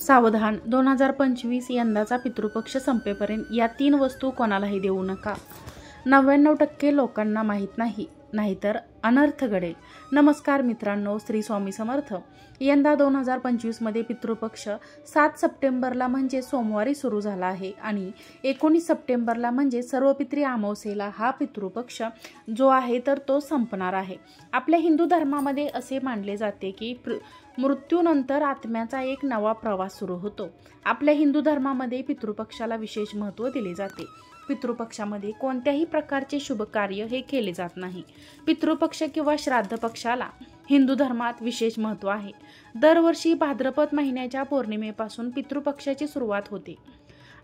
सावधान 2025 यंदाचा पितृपक्ष संपेपर्यंत या 3 वस्तू कोणालाही देऊ नका. 99% लोकांना माहीत नाही, नाहीतर अनर्थ घडेल. नमस्कार मित्रांनो, श्री स्वामी समर्थ. यंदा 2025 मध्ये पितृपक्ष 7 सप्टेंबरला म्हणजे सोमवारी सुरू झाला आहे आणि 19 सप्टेंबरला म्हणजे सर्वपित्री अमावस्येला हा पितृपक्ष जो आहे तर तो संपणार आहे. आपल्या हिंदू धर्मामध्ये असे मानले जाते की मृत्यूनंतर आत्म्याचा एक नवा प्रवास सुरू होतो. आपल्या हिंदू धर्मामध्ये पितृपक्षाला विशेष महत्त्व दिले जाते. पितृपक्षामध्ये कोणत्याही प्रकारचे शुभ कार्य हे केले जात नाही. पितृपक्ष किंवा श्राद्ध पक्षाला हिंदू धर्मात विशेष महत्त्व आहे. दरवर्षी भाद्रपद महिन्याच्या पौर्णिमेपासून पितृपक्षाची सुरुवात होते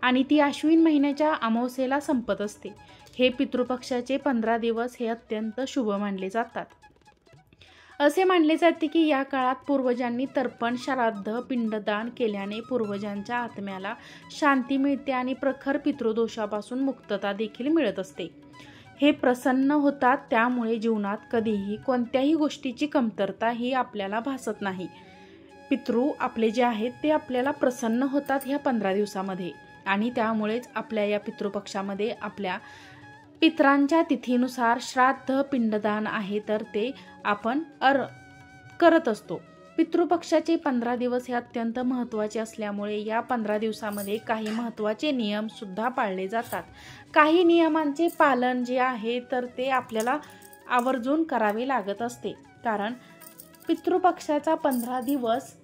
आणि ती आश्विन महिन्याच्या अमावस्येला संपत असते. हे पितृपक्षाचे 15 दिवस हे अत्यंत शुभ मानले जातात. असे मानले जाते की या काळात पूर्वजांनी तर्पण, श्राद्ध, पिंडदान केल्याने पूर्वजांच्या आत्म्याला शांती मिळते आणि प्रखर पितृदोषापासून मुक्तता देखील मिळत असते. हे प्रसन्न होतात, त्यामुळे जीवनात कधीही कोणत्याही गोष्टीची कमतरता ही आपल्याला भासत नाही. पितृ आपले जे आहेत ते आपल्याला प्रसन्न होतात ह्या 15 दिवसामध्ये आणि त्यामुळेच आपल्या या पितृपक्षामध्ये आपल्या पितरांच्या तिथीनुसार श्राद्ध, पिंडदान आहे तर ते आपण करत असतो. पितृपक्षाचे 15 दिवस हे अत्यंत महत्त्वाचे असल्यामुळे या 15 दिवसामध्ये काही महत्त्वाचे नियम सुद्धा पाळले जातात. काही नियमांचे पालन जे आहे तर ते आपल्याला आवर्जून करावे लागत असते, कारण पितृपक्षाचा 15 दिवस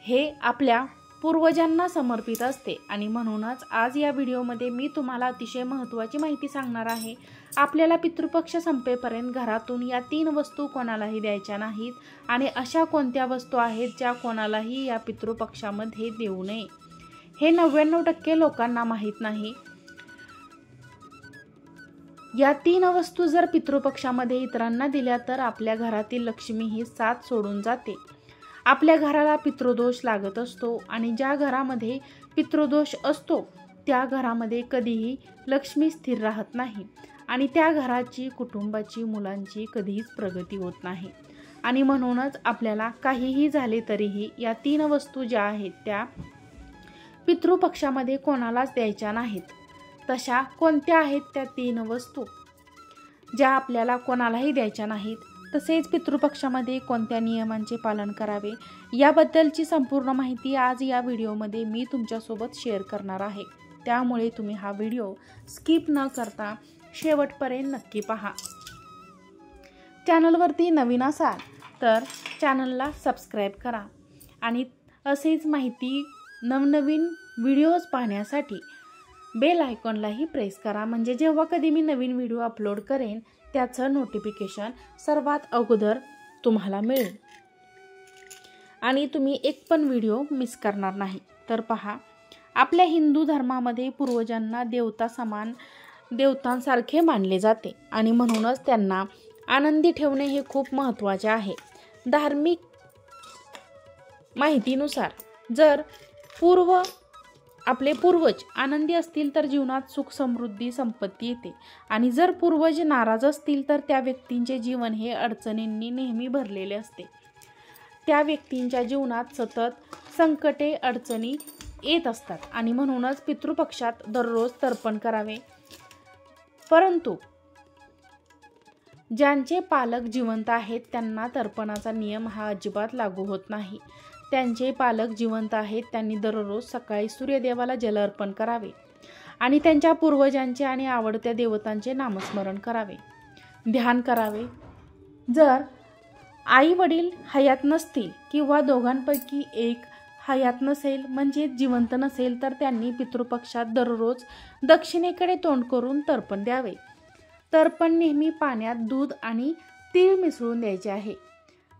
हे आपल्या पूर्वजांना समर्पित असते आणि म्हणूनच आज या व्हिडिओमध्ये मी तुम्हाला अतिशय महत्त्वाची माहिती सांगणार आहे. आपल्याला पितृपक्ष संपेपर्यंत घरातून या 3 वस्तू कोणालाही द्यायच्या नाहीत आणि अशा कोणत्या वस्तू आहेत ज्या कोणालाही या पितृपक्षामध्ये देऊ नये. हे 99% लोकांना माहीत नाही. या 3 वस्तू जर पितृपक्षामध्ये इतरांना दिल्या तर आपल्या घरातील लक्ष्मी ही साथ सोडून जाते. आपल्या घराला पितृदोष लागत असतो आणि ज्या घरामध्ये पितृदोष असतो त्या घरामध्ये कधीही लक्ष्मी स्थिर राहत नाही आणि त्या घराची, कुटुंबाची, मुलांची कधीच प्रगती होत नाही. आणि म्हणूनच आपल्याला काहीही झाले तरीही या 3 वस्तू ज्या आहेत त्या पितृपक्षामध्ये कोणालाच द्यायच्या नाहीत. तशा कोणत्या आहेत त्या 3 वस्तू ज्या आपल्याला कोणालाही द्यायच्या नाहीत, तसेच पितृपक्षामध्ये कोणत्या नियमांचे पालन करावे याबद्दलची संपूर्ण माहिती आज या व्हिडिओमध्ये मी तुमच्यासोबत शेअर करणार आहे. त्यामुळे तुम्ही हा व्हिडिओ स्किप न करता शेवटपर्यंत नक्की पहा. चॅनलवरती नवीन असाल तर चॅनलला सबस्क्राईब करा आणि असेच माहिती नवनवीन व्हिडिओज पाहण्यासाठी बेल आयकॉनलाही प्रेस करा, म्हणजे जेव्हा कधी मी नवीन व्हिडिओ अपलोड करेन त्याचं नोटिफिकेशन सर्वात अगोदर तुम्हाला मिळेल आणि तुम्ही एक पण व्हिडिओ मिस करणार नाही. तर पहा, आपल्या हिंदू धर्मामध्ये पूर्वजांना देवतांसारखे मानले जाते आणि म्हणूनच त्यांना आनंदी ठेवणे हे खूप महत्त्वाचे आहे. धार्मिक माहितीनुसार जर आपले पूर्वज आनंदी असतील तर जीवनात सुख, समृद्धी, संपत्ती येते आणि जर पूर्वज नाराज असतील तर त्या व्यक्तींचे जीवन हे अडचणींनी नेहमी भरलेले असते. त्या व्यक्तींच्या जीवनात सतत संकटे, अडचणी येत असतात आणि म्हणूनच पितृपक्षात दररोज तर्पण करावे. परंतु ज्यांचे पालक जिवंत आहेत त्यांना तर्पणाचा नियम हा अजिबात लागू होत नाही. त्यांचे पालक जिवंत आहेत त्यांनी दररोज सकाळी सूर्यदेवाला जल अर्पण करावे आणि त्यांच्या पूर्वजांचे आणि आवडत्या देवतांचे नामस्मरण करावे, ध्यान करावे. जर आई वडील हयात नसतील किंवा दोघांपैकी एक हयात नसेल म्हणजे जिवंत नसेल तर त्यांनी पितृपक्षात दररोज दक्षिणेकडे तोंड करून तर्पण द्यावे. तर्पण नेहमी पाण्यात दूध आणि तीळ मिसळून द्यायचे आहे.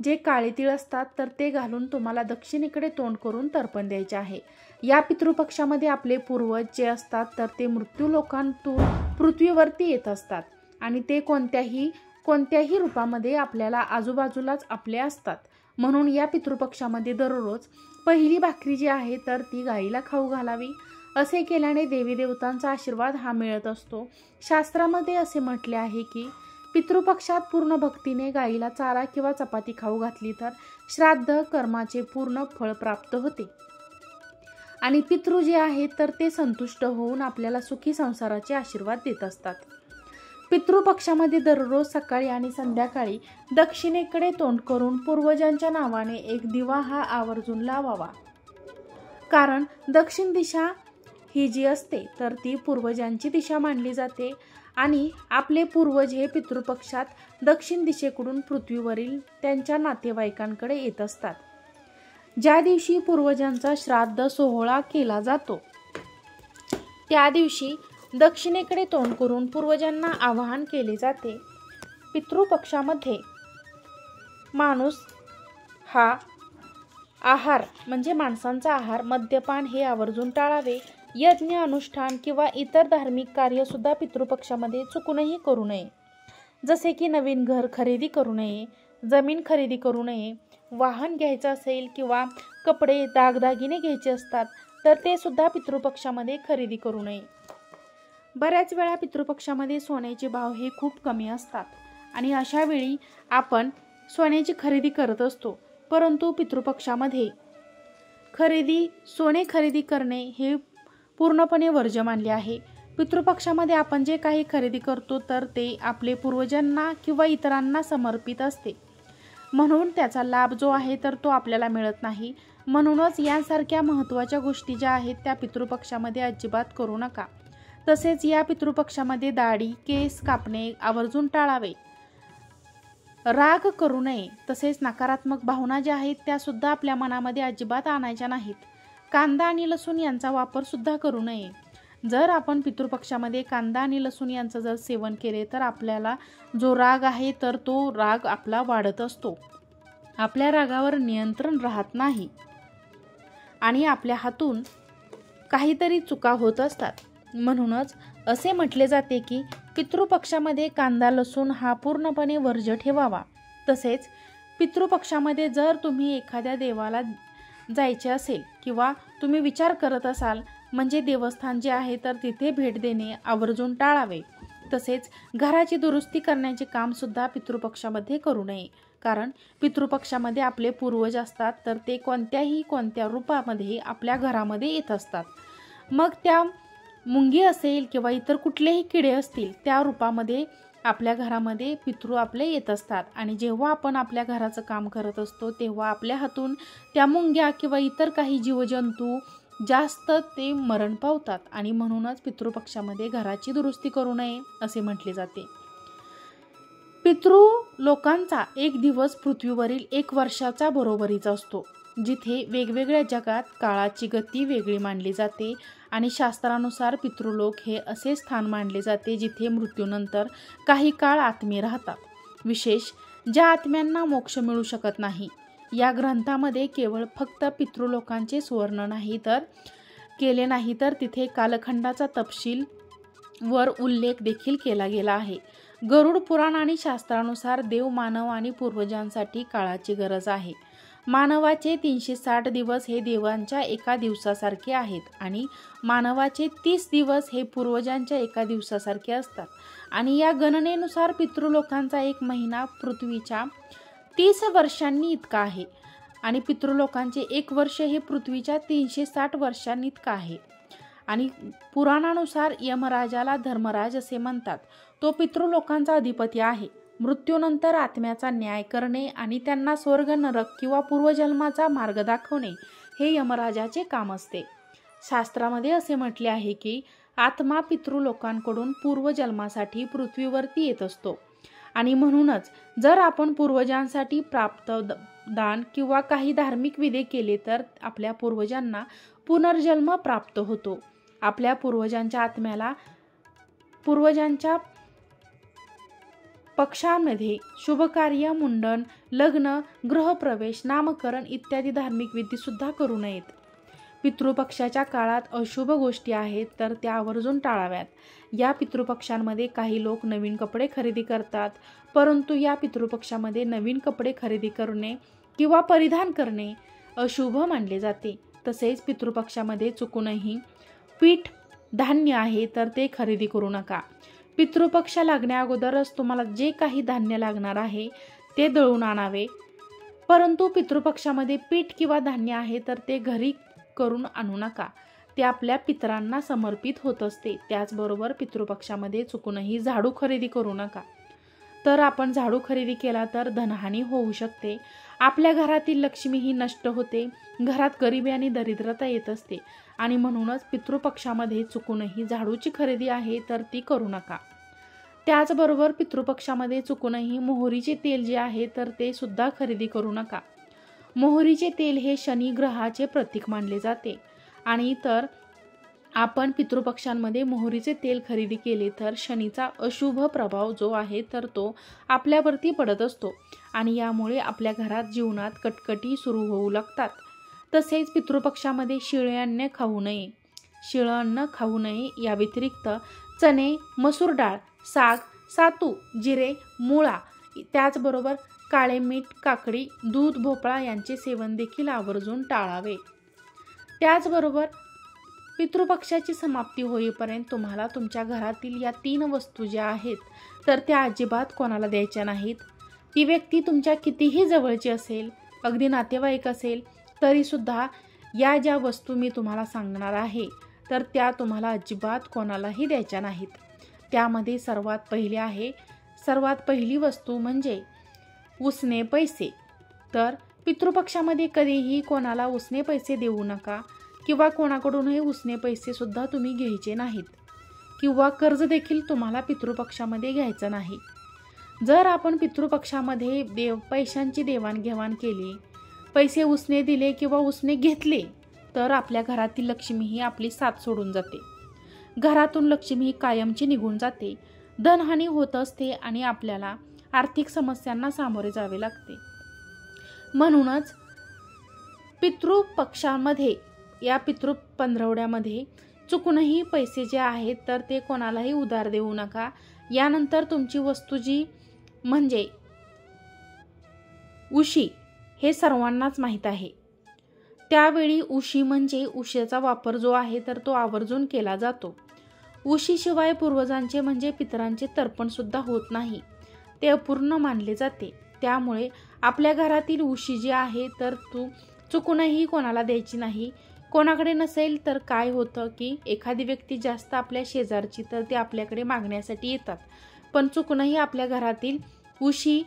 जे काळे तीळ असतात तर ते घालून तुम्हाला दक्षिणेकडे तोंड करून तर्पण द्यायचे आहे. या पितृपक्षामध्ये आपले पूर्वज जे असतात तर ते मृत्यू लोकांतून पृथ्वीवरती येत असतात आणि ते कोणत्याही रूपामध्ये आपल्याला आजूबाजूलाच आपले असतात. म्हणून या पितृपक्षामध्ये दररोज पहिली भाकरी जी आहे तर ती गाईला खाऊ घालावी. असे केल्याने देवी देवतांचा आशीर्वाद हा मिळत असतो. शास्त्रामध्ये असे म्हटले आहे की पितृपक्षात पूर्ण भक्तीने गाईला चारा किंवा चपाती खाऊ घातली तर श्राद्ध कर्माचे पूर्ण फळ प्राप्त होते. आणि पितृ जे आहेत तर ते संतुष्ट होऊन आपल्याला सुखी संसाराचे आशीर्वाद देत असतात. पितृपक्षामध्ये दररोज सकाळी आणि संध्याकाळी दक्षिणेकडे तोंड करून पूर्वजांच्या नावाने एक दिवा हा आवर्जून लावावा. कारण दक्षिण दिशा ही जी असते तर ती पूर्वजांची दिशा मानली जाते आणि आपले पूर्वज हे पितृपक्षात दक्षिण दिशेकडून पृथ्वीवरील त्यांच्या नातेवाईकांकडे येत असतात. ज्या दिवशी पूर्वजांचा श्राद्ध सोहळा केला जातो त्या दिवशी दक्षिणेकडे तोंड करून पूर्वजांना आवाहन केले जाते. पितृपक्षामध्ये माणूस हा आहार म्हणजे माणसांचा आहार, मद्यपान हे आवर्जून टाळावे. यज्ञ, अनुष्ठान किंवा इतर धार्मिक कार्य सुद्धा पितृपक्षामध्ये चुकूनही करू नये. जसे की नवीन घर खरेदी करू नये, जमीन खरेदी करू नये, वाहन घ्यायचं असेल किंवा कपडे दागदागिने घ्यायचे असतात तर ते सुद्धा पितृपक्षामध्ये खरेदी करू नये. बऱ्याच वेळा पितृपक्षामध्ये सोन्याचे भाव हे खूप कमी असतात आणि अशा वेळी आपण सोन्याची खरेदी करत असतो, परंतु पितृपक्षामध्ये सोने खरेदी करणे हे पूर्णपणे वर्ज्य मानले आहे. पितृपक्षामध्ये आपण जे काही खरेदी करतो तर ते आपले पूर्वजांना किंवा इतरांना समर्पित असते, म्हणून त्याचा लाभ जो आहे तर तो आपल्याला मिळत नाही. म्हणूनच यांसारख्या महत्त्वाच्या गोष्टी ज्या आहेत त्या पितृपक्षामध्ये अजिबात करू नका. तसेच या पितृपक्षामध्ये दाढी, केस कापणे आवर्जून टाळावे. राग करू नये. तसेच नकारात्मक भावना ज्या आहेत त्या सुद्धा आपल्या मनामध्ये अजिबात आणायच्या नाहीत. कांदा आणि लसूण यांचा वापर सुद्धा करू नये. जर आपण पितृपक्षामध्ये कांदा आणि लसूण यांचं जर सेवन केले तर आपल्याला जो राग आहे तर तो राग आपला वाढत असतो. आपल्या रागावर नियंत्रण राहत नाही आणि आपल्या हातून काहीतरी चुका होत असतात. म्हणूनच असे म्हटले जाते की पितृपक्षामध्ये कांदा लसूण हा पूर्णपणे वर्ज्य ठेवावा. तसेच पितृपक्षामध्ये जर तुम्ही एखाद्या देवाला जायचे असेल किंवा तुम्ही विचार करत असाल म्हणजे देवस्थान जे आहे तर तिथे भेट देणे आवर्जून टाळावे. तसेच घराची दुरुस्ती करण्याचे काम सुद्धा पितृपक्षामध्ये करू नये. कारण पितृपक्षामध्ये आपले पूर्वज असतात तर ते कोणत्या रूपामध्ये आपल्या घरामध्ये येत असतात. मग त्या मुंगी असेल किंवा इतर कुठलेही किडे असतील त्या रूपामध्ये आपल्या घरामध्ये पितृ आपले येत असतात आणि जेव्हा आपण आपल्या घराचं काम करत असतो तेव्हा आपल्या हातून त्या मुंग्या किंवा इतर काही जीवजंतू जास्त ते मरण पावतात आणि म्हणूनच पितृपक्षामध्ये घराची दुरुस्ती करू नये असे म्हटले जाते. पितृ लोकांचा एक दिवस पृथ्वीवरील 1 वर्षाचा बरोबरीचा असतो. जिथे वेगवेगळ्या जगात काळाची गती वेगळी मानली जाते आणि शास्त्रानुसार पितृलोक हे असे स्थान मानले जाते जिथे मृत्यूनंतर काही काळ आत्मे राहतात. विशेष ज्या आत्म्यांना मोक्ष मिळू शकत नाही. या ग्रंथामध्ये केवळ फक्त पितृलोकांचे सुवर्ण केले नाही तर तिथे कालखंडाचा तपशील वर उल्लेख देखील केला गेला आहे. गरुड पुराण आणि शास्त्रानुसार देव, मानव आणि पूर्वजांसाठी काळाची गरज आहे. मानवाचे 360 दिवस हे देवांच्या एका दिवसासारखे आहेत आणि मानवाचे 30 दिवस हे पूर्वजांच्या एका दिवसासारखे असतात. आणि या गणनेनुसार पितृलोकांचा 1 महिना पृथ्वीच्या 30 वर्षांनी इतका आहे आणि पितृलोकांचे 1 वर्ष हे पृथ्वीच्या 360 वर्षांनी इतका आहे. आणि पुराणानुसार यमराजाला धर्मराज असे म्हणतात. तो पितृलोकांचा अधिपती आहे. मृत्यूनंतर आत्म्याचा न्याय करणे आणि त्यांना स्वर्ग, नरक किंवा पूर्वजन्माचा मार्ग दाखवणे हे यमराजाचे काम असते. शास्त्रामध्ये असे म्हटले आहे की आत्मा पितृलोकांकडून पूर्वजन्मासाठी पृथ्वीवरती येत असतो आणि म्हणूनच जर आपण पूर्वजांसाठी प्राप्त दान किंवा काही धार्मिक विधी केले तर आपल्या पूर्वजांना पुनर्जन्म प्राप्त होतो. आपल्या पूर्वजांच्या आत्म्याला पूर्वजांच्या पक्षांमध्ये शुभकार्य, मुंडन, लग्न, गृहप्रवेश, नामकरण इत्यादी धार्मिक विधी सुद्धा करू नयेत. पितृपक्षाच्या काळात अशुभ गोष्टी आहेत तर त्या आवर्जून टाळाव्यात. या पितृपक्षांमध्ये काही लोक नवीन कपडे खरेदी करतात, परंतु या पितृपक्षामध्ये नवीन कपडे खरेदी करणे किंवा परिधान करणे अशुभ मानले जाते. तसेच पितृपक्षामध्ये चुकूनही पीठ धान्य आहे तर ते खरेदी करू नका. पितृपक्ष लागण्या अगोदरच तुम्हाला जे काही धान्य लागणार आहे ते दळून आणावे. परंतु पितृपक्षामध्ये पीठ किंवा धान्य आहे तर ते घरी करून आणू नका. ते आपल्या पितरांना समर्पित होत असते. त्याचबरोबर पितृपक्षामध्ये चुकूनही झाडू खरेदी करू नका. तर आपण झाडू खरेदी केला तर धनहानी होऊ शकते. आपल्या घरातील लक्ष्मी ही नष्ट होते. घरात गरिबी आणि दरिद्रता येत असते आणि म्हणूनच पितृपक्षामध्ये चुकूनही झाडूची खरेदी आहे तर ती करू नका. त्याचबरोबर पितृपक्षामध्ये चुकूनही मोहरीचे तेल जे आहे तर ते सुद्धा खरेदी करू नका. मोहरीचे तेल हे शनी ग्रहाचे प्रतीक मानले जाते आणि तर आपण पितृपक्षांमध्ये मोहरीचे तेल खरेदी केले तर शनीचा अशुभ प्रभाव जो आहे तर तो आपल्यावरती पडत असतो आणि यामुळे आपल्या घरात जीवनात कटकटी सुरू होऊ लागतात. तसेच पितृपक्षामध्ये शिळे अन्न खाऊ नये. शिळं अन्न खाऊ नये. या व्यतिरिक्त चणे, मसूर डाळ, साग, सातू, जिरे, मुळा, त्याचबरोबर काळे मीठ, काकडी, दूध, भोपळा यांचे सेवन देखील आवर्जून टाळावे. त्याचबरोबर पितृपक्षाची समाप्ती होईपर्यंत तुम्हाला तुमच्या घरातील या 3 वस्तू ज्या आहेत तर त्या अजिबात कोणाला द्यायच्या नाहीत. ती व्यक्ती तुमच्या कितीही जवळची असेल, अगदी नातेवाईक असेल, तरीसुद्धा या ज्या वस्तू मी तुम्हाला सांगणार आहे तर त्या तुम्हाला अजिबात कोणालाही द्यायच्या नाहीत. त्यामध्ये सर्वात पहिली वस्तू म्हणजे उसने पैसे. तर पितृपक्षामध्ये कधीही कोणाला उसने पैसे देऊ नका किंवा कोणाकडूनही उसने पैसे सुद्धा तुम्ही घ्यायचे नाहीत किंवा कर्ज देखील तुम्हाला पितृपक्षामध्ये घ्यायचं नाही. जर आपण पितृपक्षामध्ये पैशांची देवाणघेवाण केली, पैसे उसने दिले किंवा उसने घेतले तर आपल्या घरातील लक्ष्मी ही आपली साथ सोडून जाते. घरातून लक्ष्मी ही कायमची निघून जाते. धनहानी होत असते आणि आपल्याला आर्थिक समस्यांना सामोरे जावे लागते. म्हणूनच पितृपक्षामध्ये या पितृ पंधरवड्यामध्ये चुकूनही पैसे जे आहेत तर ते कोणालाही उधार देऊ नका. यानंतर तुमची वस्तू जी म्हणजे उशी हे सर्वांनाच माहीत आहे. त्यावेळी उशी म्हणजे उशीचा वापर जो आहे तर तो आवर्जून केला जातो. उशीशिवाय पूर्वजांचे म्हणजे पितरांचे तर्पण सुद्धा होत नाही. ते अपूर्ण मानले जाते. त्यामुळे आपल्या घरातील उशी जी आहे तर चुकूनही कोणाला द्यायची नाही. कोणाकडे नसेल तर काय होतं की एखादी व्यक्ती जास्त आपल्या शेजारची तर ते आपल्याकडे मागण्यासाठी येतात, पण चुकूनही आपल्या घरातील उशी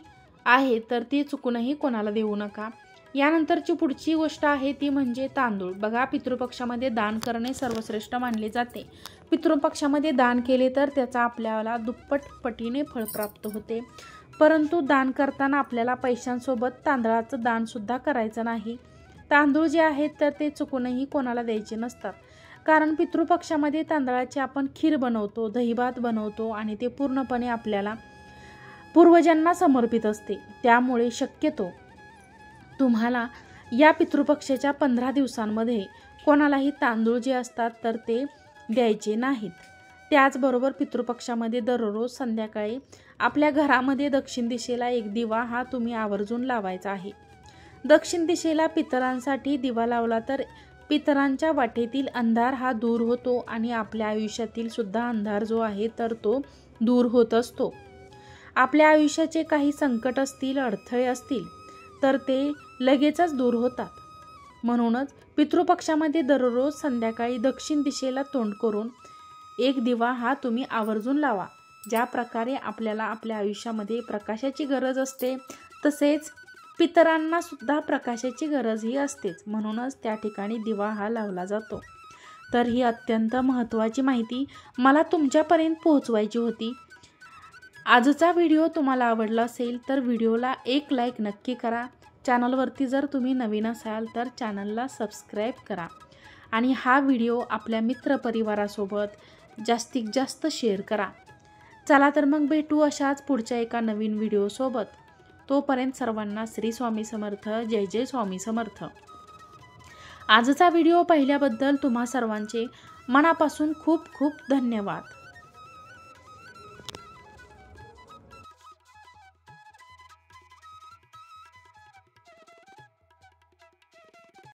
आहे तर ती चुकूनही कोणाला देऊ नका. यानंतरची पुढची गोष्ट आहे ती म्हणजे तांदूळ. बघा, पितृपक्षामध्ये दान करणे सर्वश्रेष्ठ मानले जाते. पितृपक्षामध्ये दान केले तर त्याचा आपल्याला दुप्पट पटीने फळ प्राप्त होते. परंतु दान करताना आपल्याला पैशांसोबत तांदळाचं दान सुद्धा करायचं नाही. तांदूळ जे आहेत तर ते चुकूनही कोणाला द्यायचे नसतात. कारण पितृपक्षामध्ये तांदळाची आपण खीर बनवतो, दहीभात बनवतो आणि ते पूर्णपणे आपल्याला पूर्वजांना समर्पित असते. त्यामुळे शक्यतो तुम्हाला या पितृपक्षाच्या 15 दिवसांमध्ये कोणालाही तांदूळ जे असतात तर ते द्यायचे नाहीत. त्याचबरोबर पितृपक्षामध्ये दररोज संध्याकाळी आपल्या घरामध्ये दक्षिण दिशेला एक दिवा हा तुम्ही आवर्जून लावायचा आहे. दक्षिण दिशेला पितरांसाठी दिवा लावला तर पितरांच्या वाटेतील अंधार हा दूर होतो आणि आपल्या आयुष्यातील सुद्धा अंधार जो आहे तर तो दूर होत असतो. आपल्या आयुष्याचे काही संकट असतील, अडथळे असतील तर ते लगेचच दूर होतात. म्हणूनच पितृपक्षामध्ये दररोज संध्याकाळी दक्षिण दिशेला तोंड करून एक दिवा हा तुम्ही आवर्जून लावा. ज्या प्रकारे आपल्याला आपल्या आयुष्यामध्ये प्रकाशाची गरज असते तसेच पितरांना सुद्धा प्रकाशाची गरज ही असतेच. म्हणूनच त्या ठिकाणी दिवा हा लावला जातो. तर ही अत्यंत महत्त्वाची माहिती मला तुमच्यापर्यंत पोहोचवायची होती. आजचा व्हिडिओ तुम्हाला आवडला असेल तर व्हिडिओला एक लाईक नक्की करा. चॅनलवरती जर तुम्ही नवीन असाल तर चॅनलला सबस्क्राईब करा आणि हा व्हिडिओ आपल्या मित्रपरिवारासोबत जास्तीत जास्त शेअर करा. चला तर मग भेटू अशाच पुढच्या एका नवीन व्हिडिओसोबत. तोपर्यंत सर्वांना श्री स्वामी समर्थ. जय जय स्वामी समर्थ. आजचा व्हिडिओ पाहिल्याबद्दल तुम्हा सर्वांचे मनापासून खूप खूप धन्यवाद.